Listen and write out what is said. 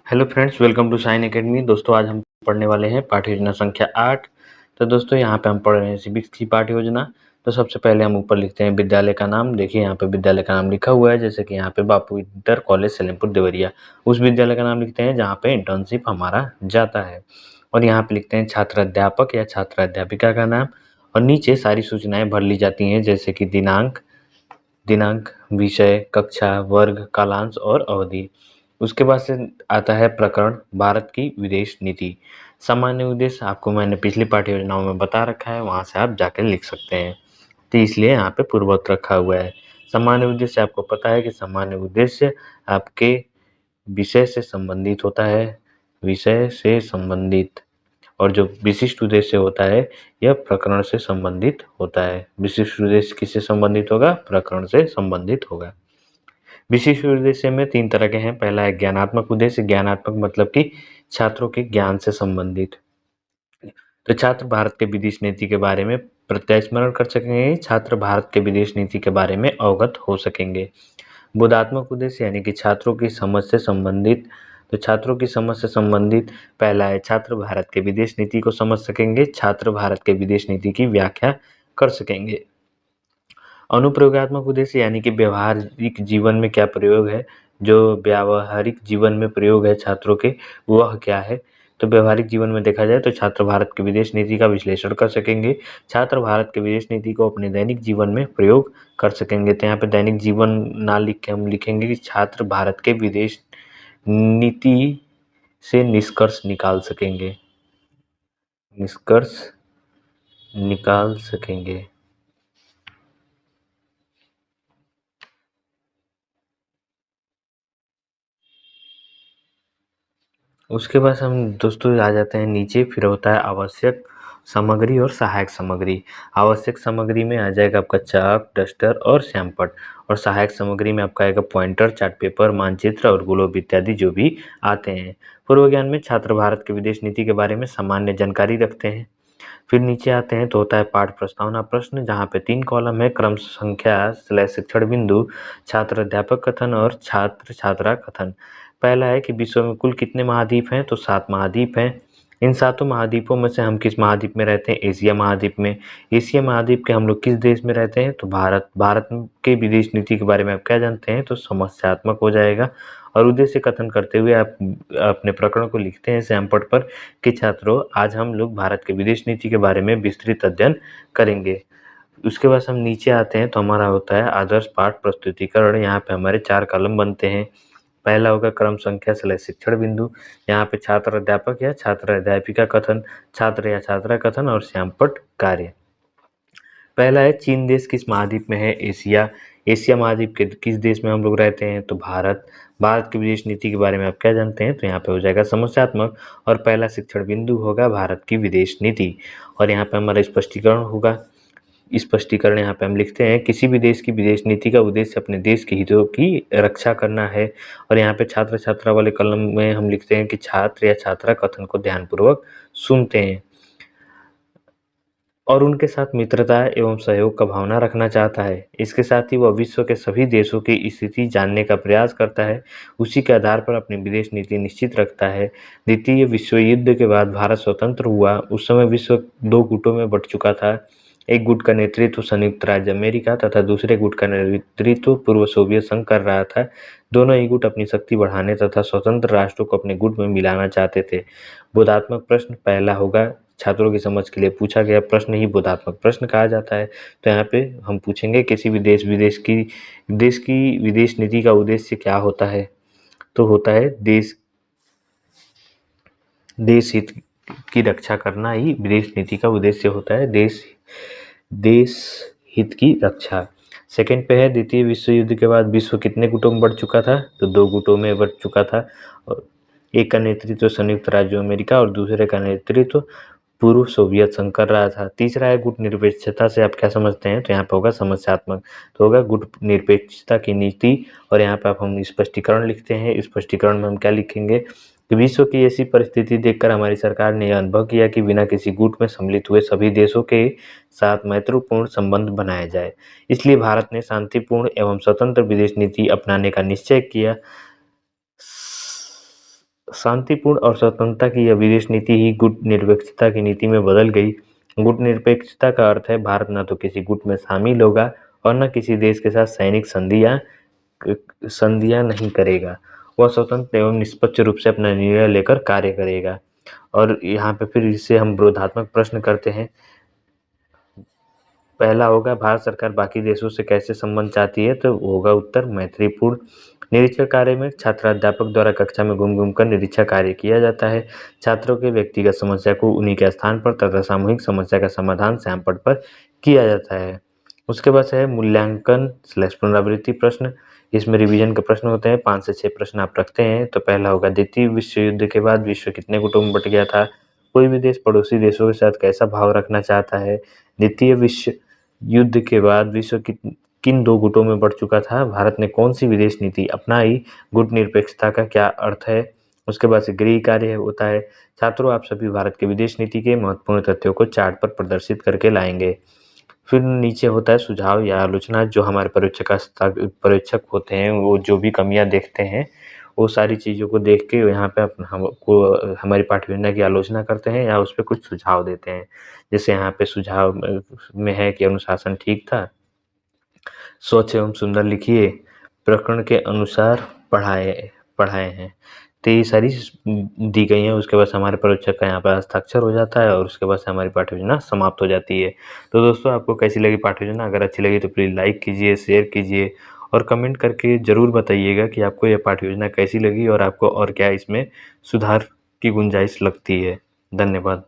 Hello friends, welcome to sign academy. दोस्तों, आज हम पढ़ने वाले हैं पाठ्य योजना संख्या 8। तो दोस्तों, यहाँ पे हम पढ़ रहे हैं सिविक्स की पाठ्य योजना। तो सबसे पहले हम ऊपर लिखते हैं विद्यालय का नाम। देखिए यहाँ पे विद्यालय का नाम लिखा हुआ है, जैसे कि यहाँ पे बापू इंटर कॉलेज सलेमपुर देवरिया। उस विद्यालय का नाम लिखते हैं जहाँ पे इंटर्नशिप हमारा जाता है। और यहाँ पे लिखते हैं छात्र अध्यापक या छात्र अध्यापिका का नाम। और नीचे सारी सूचनाएं भर ली जाती हैं, जैसे कि दिनांक, विषय, कक्षा, वर्ग, कालांश और अवधि। उसके बाद से आता है प्रकरण भारत की विदेश नीति। सामान्य उद्देश्य आपको मैंने पिछली पाठ्य योजनाओं में बता रखा है, वहाँ से आप जाकर लिख सकते हैं। तो इसलिए यहाँ पे पूर्ववत रखा हुआ है। सामान्य उद्देश्य आपको पता है कि सामान्य उद्देश्य आपके विषय से संबंधित होता है, विषय से संबंधित। और जो विशिष्ट उद्देश्य होता है यह प्रकरण से संबंधित होता है। विशिष्ट उद्देश्य किससे संबंधित होगा? प्रकरण से संबंधित होगा। विशिष्ट उद्देश्य में 3 तरह के हैं। पहला है ज्ञानात्मक उद्देश्य। ज्ञानात्मक मतलब कि छात्रों के ज्ञान से संबंधित। तो छात्र भारत के विदेश नीति के बारे में प्रत्यास्मरण कर सकेंगे, छात्र भारत के विदेश नीति के बारे में अवगत हो सकेंगे। बोधात्मक उद्देश्य यानी कि छात्रों की समझ से संबंधित। तो छात्रों की समझ से संबंधित पहला है छात्र भारत के विदेश नीति को समझ सकेंगे, छात्र भारत के विदेश नीति की व्याख्या कर सकेंगे। अनुप्रयोगात्मक उद्देश्य यानी कि व्यावहारिक जीवन में क्या प्रयोग है, जो व्यावहारिक जीवन में प्रयोग है छात्रों के, वह क्या है। तो व्यवहारिक जीवन में देखा जाए तो छात्र भारत की विदेश नीति का विश्लेषण कर सकेंगे, छात्र भारत के विदेश नीति को अपने दैनिक जीवन में प्रयोग कर सकेंगे। तो यहाँ पे दैनिक जीवन ना लिख के हम लिखेंगे कि छात्र भारत के विदेश नीति से निष्कर्ष निकाल सकेंगे, निष्कर्ष निकाल सकेंगे। उसके बाद हम दोस्तों आ जाते हैं नीचे, फिर होता है आवश्यक सामग्री और सहायक सामग्री। आवश्यक सामग्री में आ जाएगा आपका चाक, डस्टर और श्यामपट्ट। और सहायक सामग्री में आपका आएगा पॉइंटर, चार्ट पेपर, मानचित्र और ग्लोब इत्यादि जो भी आते हैं। पूर्व ज्ञान में छात्र भारत के विदेश नीति के बारे में सामान्य जानकारी रखते हैं। फिर नीचे आते हैं तो होता है पाठ प्रस्तावना प्रश्न, जहाँ पे 3 कॉलम है, क्रम संख्या / शिक्षण बिंदु, छात्र अध्यापक कथन और छात्र छात्रा कथन। पहला है कि विश्व में कुल कितने महाद्वीप हैं? तो 7 महाद्वीप हैं। इन 7 महाद्वीपों में से हम किस महाद्वीप में रहते हैं? एशिया महाद्वीप में। एशिया महाद्वीप के हम लोग किस देश में रहते हैं? तो भारत। भारत के विदेश नीति के बारे में आप क्या जानते हैं? तो समस्यात्मक हो जाएगा। और उद्देश्य कथन करते हुए आप अपने प्रकरण को लिखते हैं श्यामपट्ट पर कि छात्रों, आज हम लोग भारत के विदेश नीति के बारे में विस्तृत अध्ययन करेंगे। उसके बाद हम नीचे आते हैं तो हमारा होता है आदर्श पाठ प्रस्तुतिकरण। यहाँ पे हमारे 4 कॉलम बनते हैं। पहला होगा क्रम संख्या / शिक्षण बिंदु। यहाँ पे छात्र अध्यापक या छात्र अध्यापिका कथन, छात्र या छात्रा कथन और श्यामपट्ट कार्य। पहला है चीन देश किस महाद्वीप में है? एशिया। एशिया महाद्वीप के किस देश में हम लोग रहते हैं? तो भारत। भारत की विदेश नीति के बारे में आप क्या जानते हैं? तो यहाँ पे हो जाएगा समस्यात्मक। और पहला शिक्षण बिंदु होगा भारत की विदेश नीति। और यहाँ पे हमारा स्पष्टीकरण होगा। स्पष्टीकरण यहाँ पे हम लिखते हैं किसी भी देश की विदेश नीति का उद्देश्य अपने देश के हितों की रक्षा करना है। और यहाँ पे छात्र छात्रा वाले कलम में हम लिखते हैं कि छात्र या छात्रा कथन को ध्यानपूर्वक सुनते हैं और उनके साथ मित्रता एवं सहयोग का भावना रखना चाहता है। इसके साथ ही वह विश्व के सभी देशों की स्थिति जानने का प्रयास करता है, उसी के आधार पर अपनी विदेश नीति निश्चित रखता है। द्वितीय विश्व युद्ध के बाद भारत स्वतंत्र हुआ, उस समय विश्व 2 गुटों में बंट चुका था। एक गुट का नेतृत्व संयुक्त राज्य अमेरिका तथा दूसरे गुट का नेतृत्व पूर्व सोवियत संघ कर रहा था। दोनों ही गुट अपनी शक्ति बढ़ाने तथा स्वतंत्र राष्ट्रों को अपने गुट में मिलाना चाहते थे। बोधात्मक प्रश्न पहला होगा, छात्रों की समझ के लिए पूछा गया प्रश्न ही बोधात्मक प्रश्न कहा जाता है। तो यहाँ पे हम पूछेंगे किसी भी देश की विदेश नीति का उद्देश्य क्या होता है? तो होता है देश हित की रक्षा करना ही विदेश नीति का उद्देश्य होता है। देश हित की रक्षा। सेकंड पे है द्वितीय विश्व युद्ध के बाद विश्व कितने गुटों में बढ़ चुका था? तो 2 गुटों में बढ़ चुका था। और एक का नेतृत्व संयुक्त राज्य अमेरिका और दूसरे का नेतृत्व पूर्व सोवियत संघ कर रहा था। तीसरा है गुट निरपेक्षता से आप क्या समझते हैं? तो यहाँ पे होगा समस्यात्मक। तो होगा गुट निरपेक्षता की नीति। और यहाँ पे हम स्पष्टीकरण लिखते हैं। स्पष्टीकरण में हम क्या लिखेंगे कि विश्व की ऐसी परिस्थिति देखकर हमारी सरकार ने यह अनुभव किया कि बिना किसी गुट में सम्मिलित हुए सभी देशों के साथ मैत्रीपूर्ण संबंध बनाया जाए। इसलिए भारत ने शांतिपूर्ण एवं स्वतंत्र विदेश नीति अपनाने का निश्चय किया। शांतिपूर्ण और स्वतंत्रता की यह विदेश नीति ही गुटनिरपेक्षता की नीति में बदल गई। गुटनिरपेक्षता का अर्थ है भारत न तो किसी गुट में शामिल होगा और न किसी देश के साथ सैनिक संधियां नहीं करेगा। वह स्वतंत्र एवं निष्पक्ष रूप से अपना निर्णय लेकर कार्य करेगा। और यहाँ पे फिर इससे हम विरोधात्मक प्रश्न करते हैं। पहला होगा भारत सरकार बाकी देशों से कैसे संबंध चाहती है, तो होगा उत्तर मैत्रीपूर्ण। निरीक्षण कार्य में छात्र अध्यापक द्वारा कक्षा में घूम घूम कर निरीक्षण कार्य किया जाता है। छात्रों के व्यक्तिगत समस्या को उन्हीं के स्थान पर तथा सामूहिक समस्या का समाधान सैम पट पर किया जाता है। उसके बाद है मूल्यांकन / पुनरावृत्ति प्रश्न। इसमें रिवीजन के प्रश्न होते हैं, 5 से 6 प्रश्न आप रखते हैं। तो पहला होगा द्वितीय विश्व युद्ध के बाद विश्व कितने गुटों में बट गया था। कोई भी देश पड़ोसी देशों के साथ कैसा भाव रखना चाहता है। द्वितीय विश्व युद्ध के बाद विश्व किन 2 गुटों में बढ़ चुका था। भारत ने कौन सी विदेश नीति अपनाई। गुट निरपेक्षता का क्या अर्थ है। उसके बाद से गृह कार्य होता है। छात्रों, आप सभी भारत के विदेश नीति के महत्वपूर्ण तथ्यों को चार्ट पर प्रदर्शित करके लाएंगे। फिर नीचे होता है सुझाव या आलोचना। जो हमारे पर्यवेक्षक होते हैं वो जो भी कमियां देखते हैं वो सारी चीज़ों को देख के यहाँ पे हमको हमारी पाठ्य योजना की आलोचना करते हैं या उस पर कुछ सुझाव देते हैं। जैसे यहाँ पे सुझाव में है कि अनुशासन ठीक था, स्वच्छ एवं सुंदर लिखिए, प्रकरण के अनुसार पढ़ाए हैं। तो ये सारी दी गई हैं। उसके बाद हमारे पर्यवेक्षक का यहाँ पर हस्ताक्षर हो जाता है और उसके बाद से हमारी पाठ्य योजना समाप्त हो जाती है। तो दोस्तों, आपको कैसी लगी पाठ्य योजना? अगर अच्छी लगी तो प्लीज़ लाइक कीजिए, शेयर कीजिए और कमेंट करके ज़रूर बताइएगा कि आपको यह पाठ्य योजना कैसी लगी और आपको और क्या इसमें सुधार की गुंजाइश लगती है। धन्यवाद।